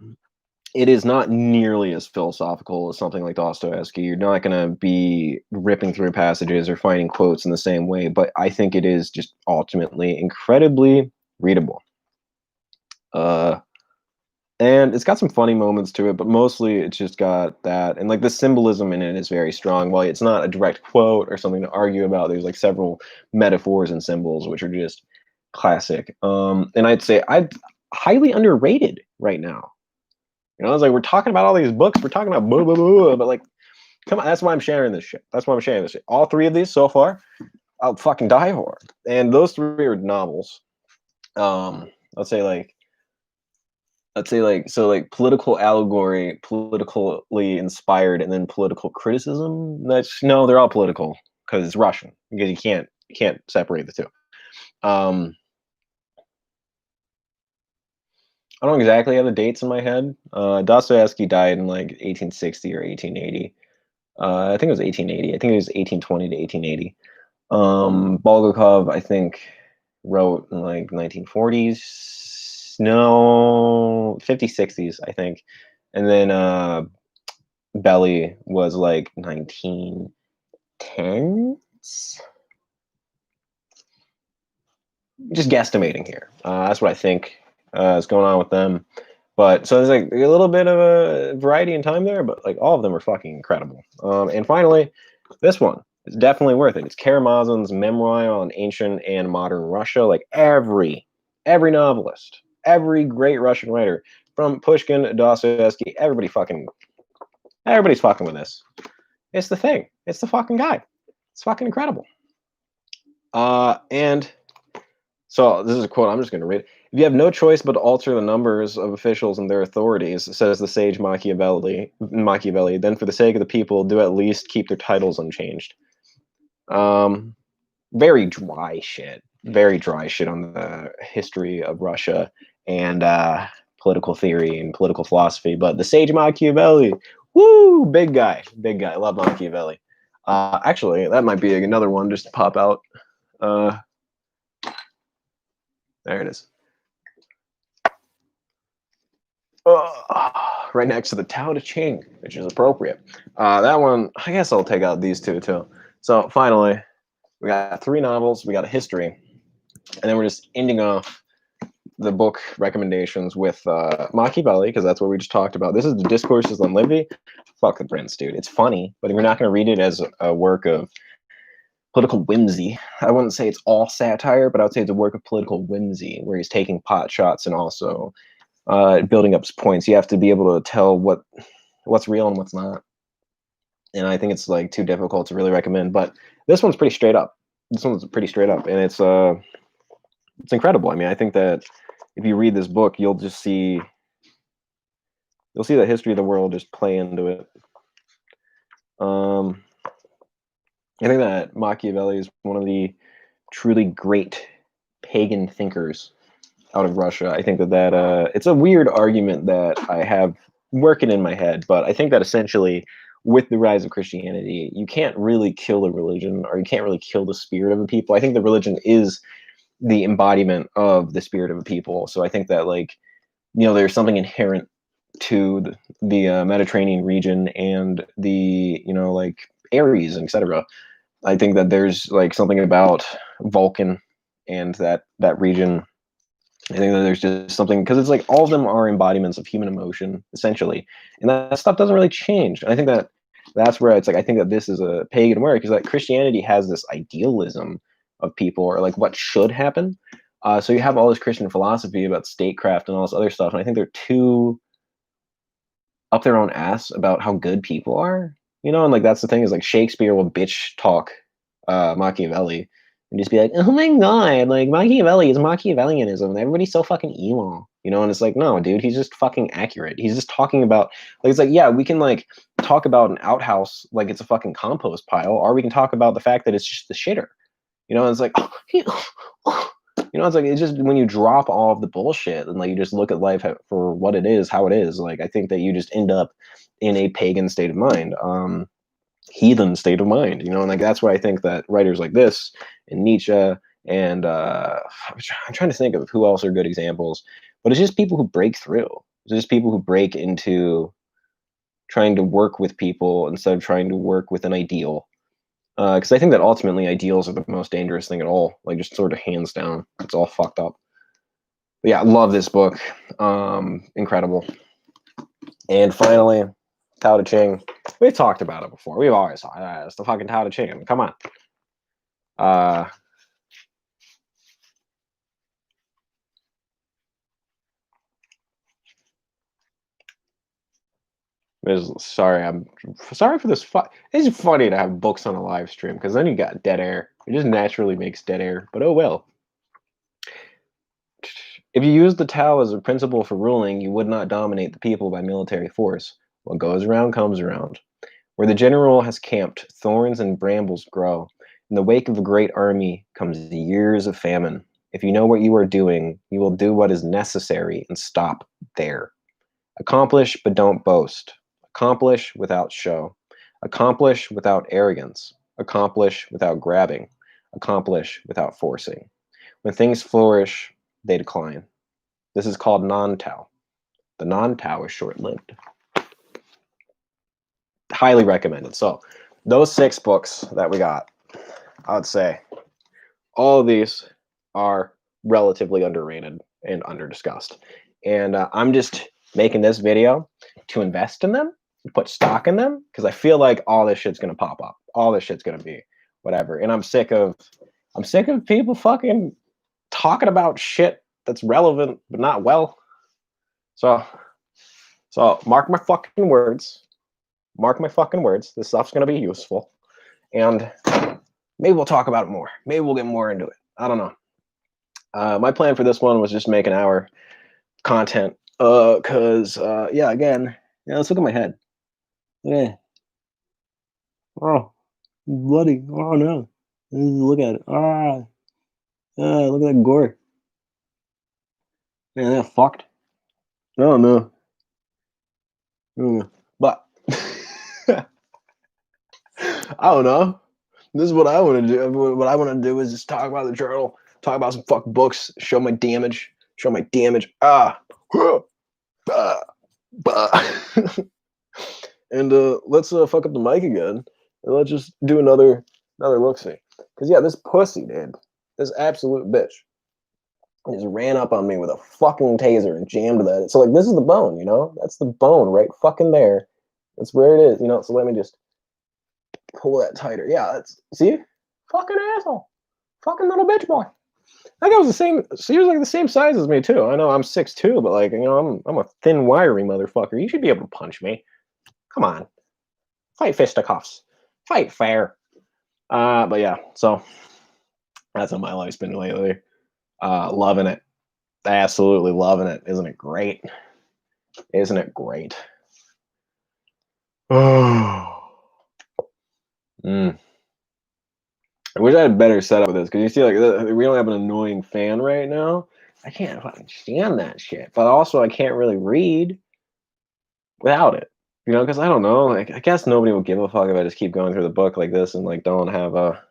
Speaker 1: It is not nearly as philosophical as something like Dostoevsky. You're not going to be ripping through passages or finding quotes in the same way, but I think it is just ultimately incredibly readable. Uh, and it's got some funny moments to it, but mostly it's just got that, and like the symbolism in it is very strong. While it's not a direct quote or something to argue about, there's like several metaphors and symbols which are just classic. And I'd say I'd highly underrated right now. You know, I was like, we're talking about all these books, we're talking about blah, blah, blah, but like, come on, that's why I'm sharing this shit. That's why I'm sharing this shit. All three of these so far, I'll fucking die for. And those three are novels. Um, let's say like so like political allegory, politically inspired, and then political criticism. That's no, they're all political because it's Russian. Because you can't separate the two. Um, I don't exactly have the dates in my head. Dostoevsky died in like 1860 or 1880. I think it was 1880. I think it was 1820 to 1880. Bulgakov, I think, wrote in like 1940s. No, 50s, 60s, I think. And then Belly was like 1910s. just guesstimating here. That's what I think is going on with them. But so there's like a little bit of a variety in time there, but like all of them are fucking incredible. And finally, this one is definitely worth it. It's Karamazov's Memoir on Ancient and Modern Russia. Like every novelist, every great Russian writer, from Pushkin, Dostoevsky, everybody's fucking with this. It's the thing. It's the fucking guy. It's fucking incredible. And so this is a quote. I'm just going to read. If you have no choice but to alter the numbers of officials and their authorities, says the sage Machiavelli, then for the sake of the people, do at least keep their titles unchanged. Very dry shit. Very dry shit on the history of Russia and political theory and political philosophy. But the sage Machiavelli, woo, big guy. Love Machiavelli. Actually, that might be another one just to pop out. There it is. Right next to the Tao Te Ching, which is appropriate. That one, I guess I'll take out these two too. So finally, we got 3 novels, we got a history, and then we're just ending off the book recommendations with Machiavelli, because that's what we just talked about. This is the Discourses on Livy. Fuck the Prince, dude. It's funny, but if you're not going to read it as a work of political whimsy, I wouldn't say it's all satire, but I would say it's a work of political whimsy, where he's taking pot shots and also building up his points. You have to be able to tell what's real and what's not. And I think it's like too difficult to really recommend. But this one's pretty straight up. This one's pretty straight up, and it's incredible. I mean, I think that if you read this book, you'll see the history of the world just play into it. I think that Machiavelli is one of the truly great pagan thinkers out of Russia. I think that it's a weird argument that I have working in my head, but I think that essentially with the rise of Christianity, you can't really kill a religion, or you can't really kill the spirit of a people. I think the religion is the embodiment of the spirit of a people. So I think that, like, there's something inherent to the Mediterranean region and the, like Aries, etc. I think that there's like something about Vulcan and that region. I think that there's just something, because it's like all of them are embodiments of human emotion, essentially, and that stuff doesn't really change. And I think that that's where it's like, I think that this is a pagan work, because like Christianity has this idealism of people, or like what should happen. So you have all this Christian philosophy about statecraft and all this other stuff, and I think they're too up their own ass about how good people are, and like that's the thing, is like Shakespeare will bitch talk Machiavelli and just be like, oh my god, like Machiavelli is Machiavellianism. Everybody's so fucking evil, and it's like, no, dude, he's just fucking accurate. He's just talking about, like, it's like, yeah, we can like talk about an outhouse like it's a fucking compost pile, or we can talk about the fact that it's just the shitter, and it's like, it's like, it's just when you drop all of the bullshit and like you just look at life for what it is, how it is. Like, I think that you just end up in a pagan state of mind. Heathen state of mind, and like that's why I think that writers like this and Nietzsche and I'm trying to think of who else are good examples, but it's just people who break through. It's just people who break into trying to work with people instead of trying to work with an ideal. Because I think that ultimately ideals are the most dangerous thing at all. Like, just sort of hands down, it's all fucked up. But yeah, I love this book. Incredible. And finally, Tao Te Ching. We've talked about it before. We've always talked. It's the fucking Tao Te Ching. Come on. Sorry, I'm sorry for this. It's funny to have books on a live stream, because then you got dead air. It just naturally makes dead air. But oh well. If you use the Tao as a principle for ruling, you would not dominate the people by military force. What goes around comes around. Where the general has camped, thorns and brambles grow. In the wake of a great army comes years of famine. If you know what you are doing, you will do what is necessary and stop there. Accomplish, but don't boast. Accomplish without show. Accomplish without arrogance. Accomplish without grabbing. Accomplish without forcing. When things flourish, they decline. This is called non-Tao. The non-Tao is short-lived. Highly recommended. So those 6 books that we got, I would say all of these are relatively underrated and underdiscussed. And I'm just making this video to invest in them, put stock in them, because I feel like all this shit's gonna pop up. All this shit's gonna be whatever. And I'm sick of people fucking talking about shit that's relevant but not well. So mark my fucking words. Mark my fucking words. This stuff's gonna be useful. And maybe we'll talk about it more. Maybe we'll get more into it. I don't know. My plan for this one was just make an hour content. Cause yeah, again, yeah, let's look at my head. Yeah. Oh, bloody. Oh no. Look at it. Look at that gore. Man, that fucked. Oh no. But I don't know. This is what I want to do. What I want to do is just talk about the journal, talk about some fucking books, show my damage. Bah, bah. And let's fuck up the mic again, and let's just do another look see. Cause yeah, this pussy, dude, this absolute bitch, just ran up on me with a fucking taser and jammed that. So like, this is the bone, you know? That's the bone right fucking there. That's where it is, you know. So let me just pull that tighter. Yeah, that's see, fucking asshole, fucking little bitch boy. That guy was the same. He was like the same size as me too. I know I'm 6'2", but like, you know, I'm a thin, wiry motherfucker. You should be able to punch me. Come on, fight fisticuffs, fight fair. But yeah, so that's how my life's been lately. Loving it, absolutely loving it. Isn't it great? Isn't it great? Oh. I wish I had a better setup with this because you see, like, we don't have an annoying fan right now. I can't fucking stand that shit. But also, I can't really read without it, you know, because I don't know. Like, I guess nobody will give a fuck if I just keep going through the book like this and like don't have a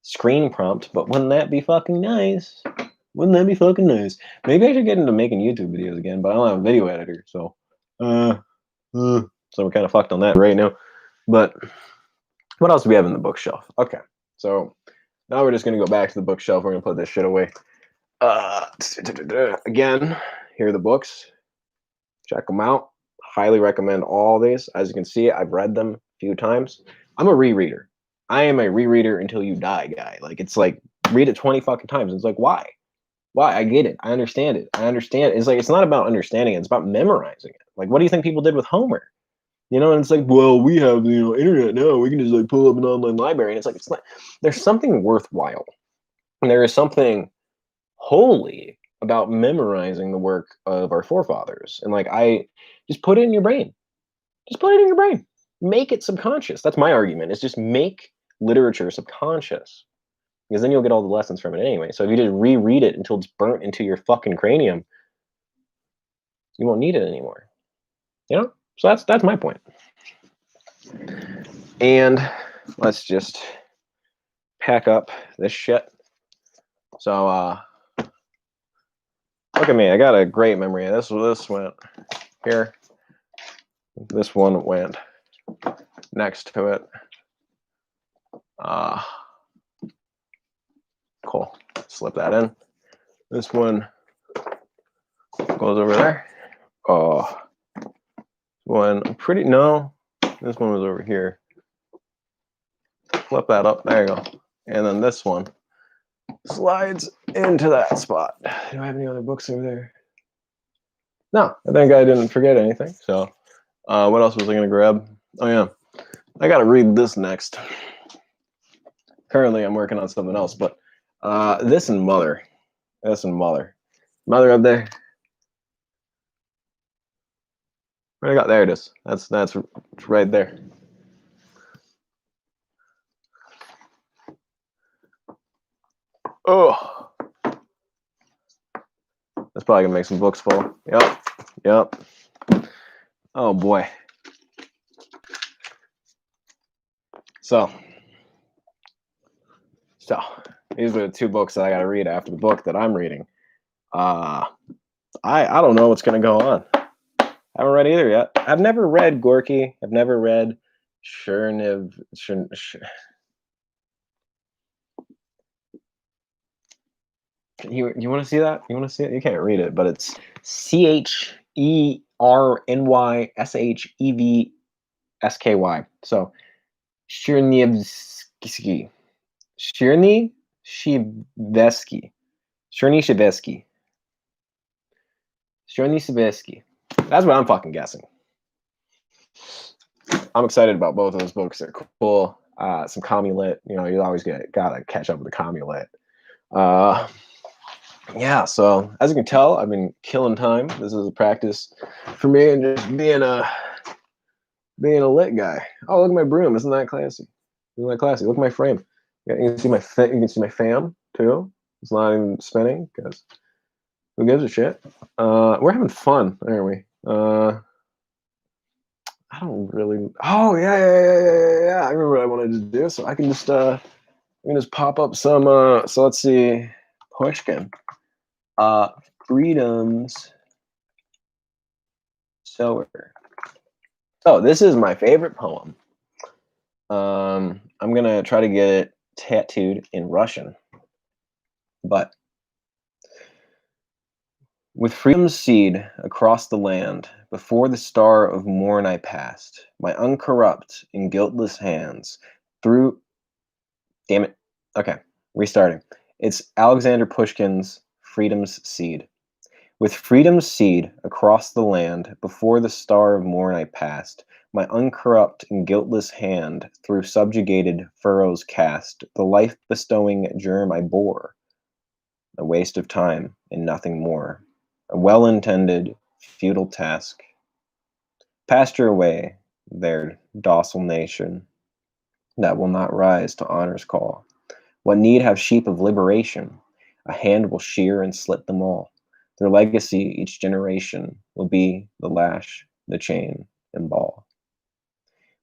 Speaker 1: screen prompt. But wouldn't that be fucking nice? Wouldn't that be fucking nice? Maybe I should get into making YouTube videos again, but I don't have a video editor, so so we're kind of fucked on that right now. But what else do we have in the bookshelf? Okay, so now we're just gonna go back to the bookshelf. We're gonna put this shit away. Again, here are the books. Check them out. Highly recommend all these. As you can see, I've read them a few times. I'm a rereader. I am a rereader until you die guy. Like, it's like, read it 20 fucking times. It's like, why? Why? I get it. I understand it. I understand. It's like, it's not about understanding it. It's about memorizing it. Like, what do you think people did with Homer? You know, and it's like, well, we have, you know, internet now. We can just like pull up an online library. And it's like, it's not, there's something worthwhile. And there is something holy about memorizing the work of our forefathers. And like, I just put it in your brain. Just put it in your brain. Make it subconscious. That's my argument. Is just make literature subconscious. Because then you'll get all the lessons from it anyway. So if you just reread it until it's burnt into your fucking cranium, you won't need it anymore. You know? So that's my point. And let's just pack up this shit. So look at me. I got a great memory. This went here. This one went next to it. Cool. Slip that in. This one goes over there. Oh, one pretty, no, this one was over here. Flip that up. There you go. And then this one slides into that spot. Do I have any other books over there? No, I think I didn't forget anything. So what else was I going to grab? Oh, yeah. I got to read this next. Currently, I'm working on something else, but this and Mother. This and Mother. Mother up there. What I got? There it is. That's right there. Oh, that's probably gonna make some books full. Yep. Oh boy. So these are the two books that I gotta read after the book that I'm reading. I don't know what's gonna go on. I haven't read either yet. I've never read Gorky. I've never read Cherniv. You want to see that? You want to see it? You can't read it, but it's Chernyshevedsky. So Chernyshevedsky. Chernyshevedsky. Chernyshevedsky. Chernyshevedsky. That's what I'm fucking guessing. I'm excited about both of those books. They're cool. Some commie lit. You know, you always gotta catch up with the commie lit. Yeah, so as you can tell, I've been killing time. This is a practice for me and just being a lit guy. Oh, look at my broom. Isn't that classy? Isn't that classy? Look at my frame. You can see my you can see my fam too. It's not even spinning because who gives a shit? We're having fun, aren't we? I don't really. Oh yeah. I remember what I wanted to do, so I can just pop up some. So let's see, Pushkin. Freedom's Sower. So this is my favorite poem. I'm gonna try to get it tattooed in Russian, but with freedom's seed across the land, before the star of morn I passed, my uncorrupt and guiltless hands through. Damn it. Okay, restarting. It's Alexander Pushkin's Freedom's Seed. With freedom's seed across the land, before the star of morn I passed, my uncorrupt and guiltless hand through subjugated furrows cast, the life-bestowing germ I bore, a waste of time and nothing more, a well-intended, futile task. Pasture away, there, docile nation, that will not rise to honor's call. What need have sheep of liberation? A hand will shear and slit them all. Their legacy each generation will be the lash, the chain, and ball.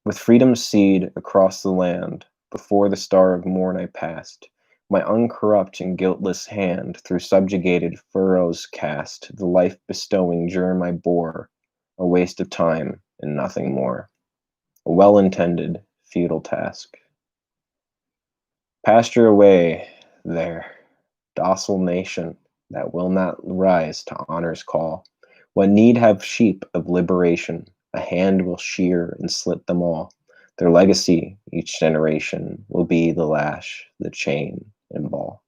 Speaker 1: With freedom's seed across the land, before the star of morn I passed, my uncorrupt and guiltless hand through subjugated furrows cast, the life-bestowing germ I bore, a waste of time and nothing more, a well-intended, futile task. Pasture away, there, docile nation that will not rise to honor's call. What need have sheep of liberation? A hand will shear and slit them all. Their legacy, each generation, will be the lash, the chain, and ball.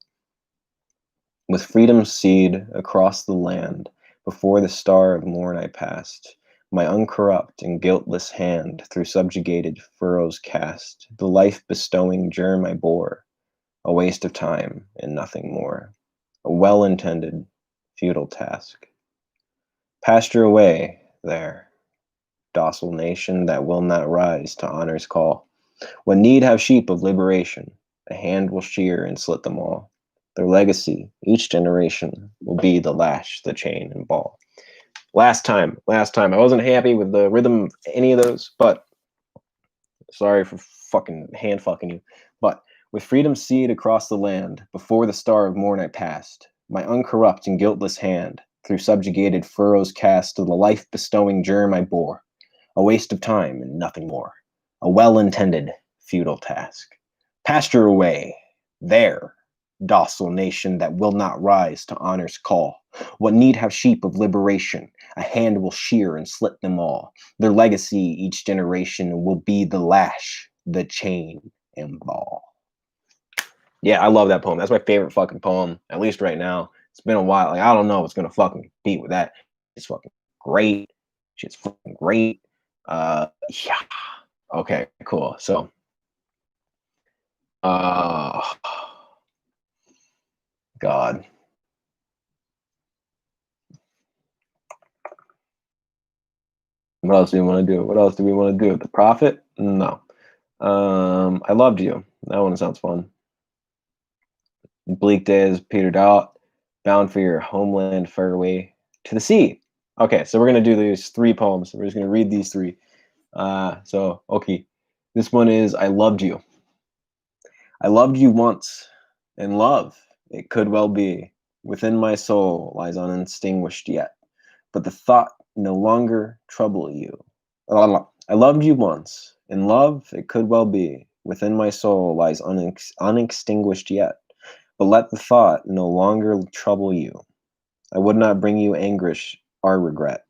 Speaker 1: With freedom's seed across the land, before the star of morn I passed, my uncorrupt and guiltless hand through subjugated furrows cast, the life-bestowing germ I bore, a waste of time and nothing more, a well-intended, futile task. Pasture away, there, docile nation that will not rise to honor's call. What need have sheep of liberation? A hand will shear and slit them all. Their legacy, each generation, will be the lash, the chain, and ball. Last time, I wasn't happy with the rhythm of any of those, but sorry for fucking hand fucking you. But with freedom's seed across the land, before the star of morn I passed, my uncorrupt and guiltless hand, through subjugated furrows cast to the life-bestowing germ I bore, a waste of time and nothing more, a well-intended, futile task. Pasture away, there, docile nation that will not rise to honor's call. What need have sheep of liberation? A hand will shear and slit them all. Their legacy each generation will be the lash, the chain, and ball. Yeah, I love that poem. That's my favorite fucking poem, at least right now. It's been a while. Like, I don't know what's gonna fucking beat with that. It's fucking great. Shit's fucking great. Yeah. Okay, cool. So, uh, God. What else do we want to do? What else do we want to do? The Prophet? No. I Loved You. That one sounds fun. Bleak days petered out, bound for your homeland far away to the sea. Okay, so we're gonna do these three poems. We're just gonna read these three. Okay. This one is I Loved You. I loved you once, and love, it could well be, within my soul lies unextinguished yet, but the thought no longer trouble you. I loved you once, and love, it could well be, within my soul lies unextinguished yet, But let the thought no longer trouble you. I would not bring you anguish or regret.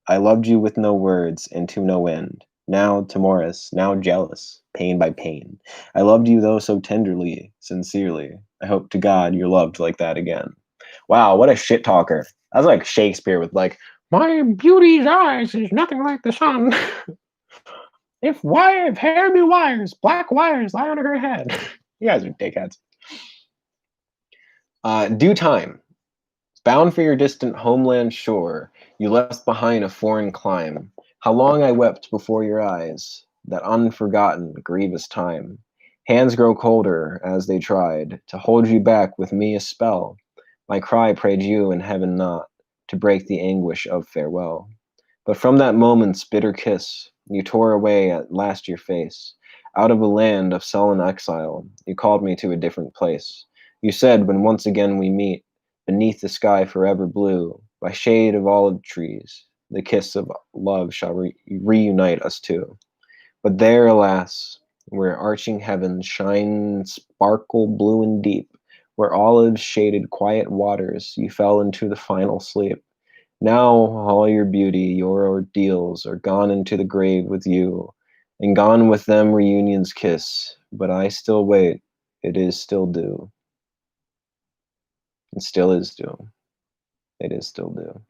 Speaker 1: I loved you with no words and to no end. Now timorous, now jealous, pain by pain. I loved you though so tenderly, sincerely. I hope to God you're loved like that again. Wow, what a shit talker. That's like Shakespeare with like, my beauty's eyes is nothing like the sun. if hair be wires, black wires lie on her head. You guys are dickheads. Due time. Bound for your distant homeland shore, you left behind a foreign clime. How long I wept before your eyes, that unforgotten, grievous time. Hands grow colder as they tried to hold you back with me a spell. My cry prayed you in heaven not to break the anguish of farewell. But from that moment's bitter kiss, you tore away at last your face. Out of a land of sullen exile, you called me to a different place. You said, when once again we meet, beneath the sky forever blue, by shade of olive trees, the kiss of love shall reunite us two. But there, alas, where arching heavens shine sparkle blue and deep, where olives shaded quiet waters, you fell into the final sleep. Now all your beauty, your ordeals are gone into the grave with you, and gone with them reunion's kiss. But I still wait, it is still due. It still is due. It is still due.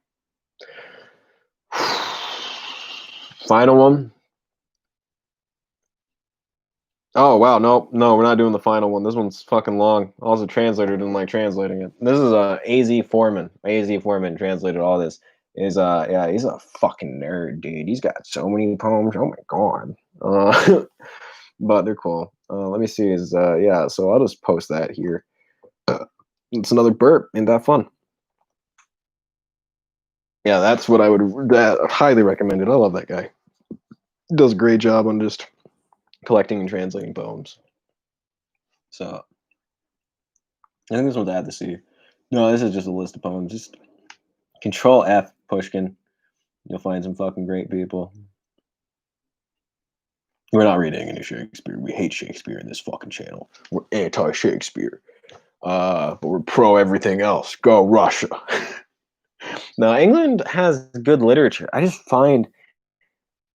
Speaker 1: Final one. Oh wow, no, we're not doing the final one. This one's fucking long. Also, the translator didn't like translating it. This is AZ Foreman. AZ Foreman translated all this. Yeah, he's a fucking nerd, dude. He's got so many poems. Oh my god. But they're cool. Let me see. Yeah. So I'll just post that here. It's another burp. Ain't that fun? Yeah, that's what I would highly recommend it. I love that guy. Does a great job on just collecting and translating poems. So I think this one's I had to see. No, this is just a list of poems. Just Control F Pushkin. You'll find some fucking great people. We're not reading any Shakespeare. We hate Shakespeare in this fucking channel. We're anti-Shakespeare. But we're pro everything else. Go Russia. Now, England has good literature. I just find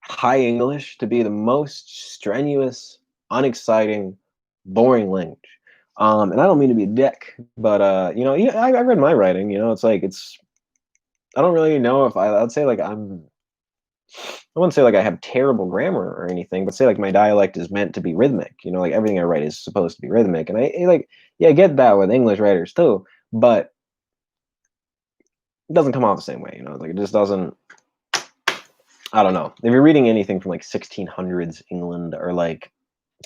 Speaker 1: High English to be the most strenuous, unexciting, boring language. And I don't mean to be a dick, but yeah, I read my writing. It's like I don't really know if I'd say like I wouldn't say like I have terrible grammar or anything, but say like my dialect is meant to be rhythmic. Like everything I write is supposed to be rhythmic, and I like I get that with English writers too, but it doesn't come out the same way. Like it just doesn't. I don't know. If you're reading anything from like 1600s England or like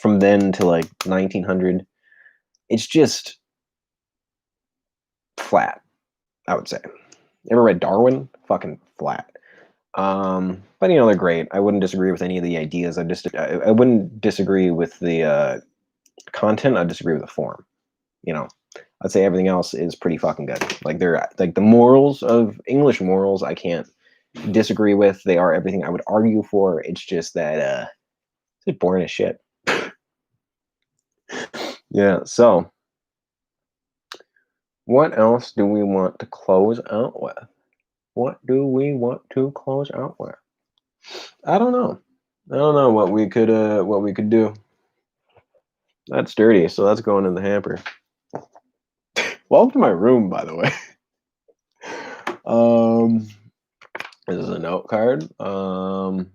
Speaker 1: from then to like 1900, it's just flat. I would say. Ever read Darwin? Fucking flat. But they're great. I wouldn't disagree with any of the ideas. I wouldn't disagree with the content. I disagree with the form. I'd say everything else is pretty fucking good. Like they're like the morals of English morals. I can't disagree with. They are everything I would argue for. It's just that it's boring as shit. Yeah. So, what else do we want to close out with? What do we want to close out with? I don't know. I don't know what we could do. That's dirty, so that's going in the hamper. Welcome to my room, by the way. This is a note card. What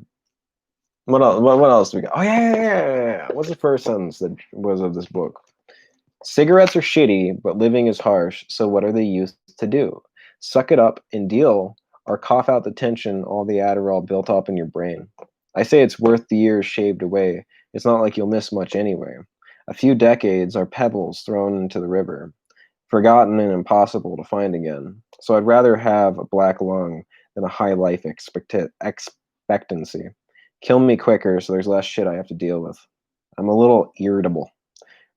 Speaker 1: else? What else do we got? Oh yeah. What's the first sentence that was of this book? Cigarettes are shitty, but living is harsh. So what are they used to do? Suck it up and deal, or cough out the tension all the Adderall built up in your brain. I say it's worth the years shaved away. It's not like you'll miss much anyway. A few decades are pebbles thrown into the river, forgotten and impossible to find again. So I'd rather have a black lung than a high life expectancy. Kill me quicker so there's less shit I have to deal with. I'm a little irritable.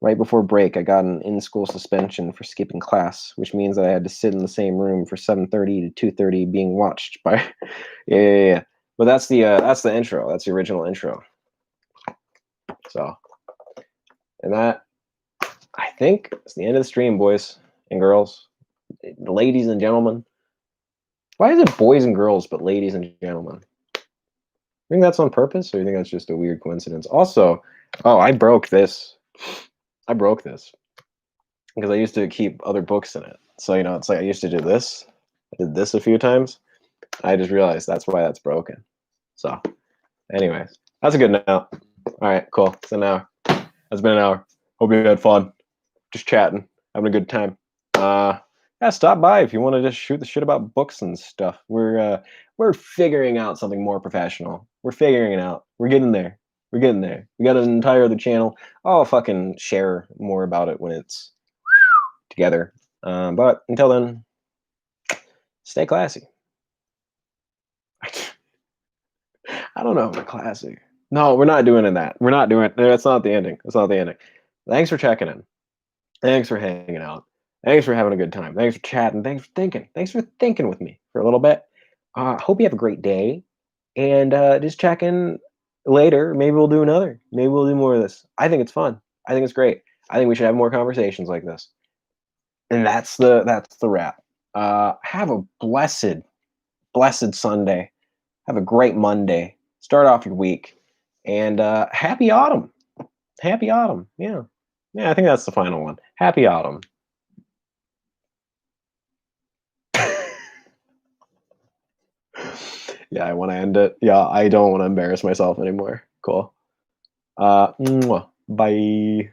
Speaker 1: Right before break, I got an in-school suspension for skipping class, which means that I had to sit in the same room for 7:30 to 2:30 being watched by yeah. But that's the intro. That's the original intro. So, and that I think it's the end of the stream, boys and girls, ladies and gentlemen. Why is it boys and girls, but ladies and gentlemen? You think that's on purpose, or you think that's just a weird coincidence? Also, oh, I broke this. I broke this because I used to keep other books in it. So, you know, it's like I used to do this. I did this a few times. I just realized that's why that's broken. So, anyways, that's a good note. All right, cool. It's an hour. That's been an hour. Hope you had fun. Just chatting, having a good time. Yeah, stop by if you want to just shoot the shit about books and stuff. We're figuring out something more professional. We're figuring it out. We're getting there. We're getting there. We got an entire other channel. I'll fucking share more about it when it's together. But until then, stay classy. I don't know if we're classy. No, we're not doing that. We're not doing it. That's not the ending. That's not the ending. Thanks for checking in. Thanks for hanging out. Thanks for having a good time. Thanks for chatting. Thanks for thinking. Thanks for thinking with me for a little bit. Hope you have a great day. And just check in later. Maybe we'll do another. Maybe we'll do more of this. I think it's fun. I think it's great. I think we should have more conversations like this. And that's the wrap. Have a blessed Sunday. Have a great Monday. Start off your week. And happy autumn. Happy autumn. Yeah. Yeah, I think that's the final one. Happy autumn. Yeah, I want to end it. Yeah, I don't want to embarrass myself anymore. Cool. Bye.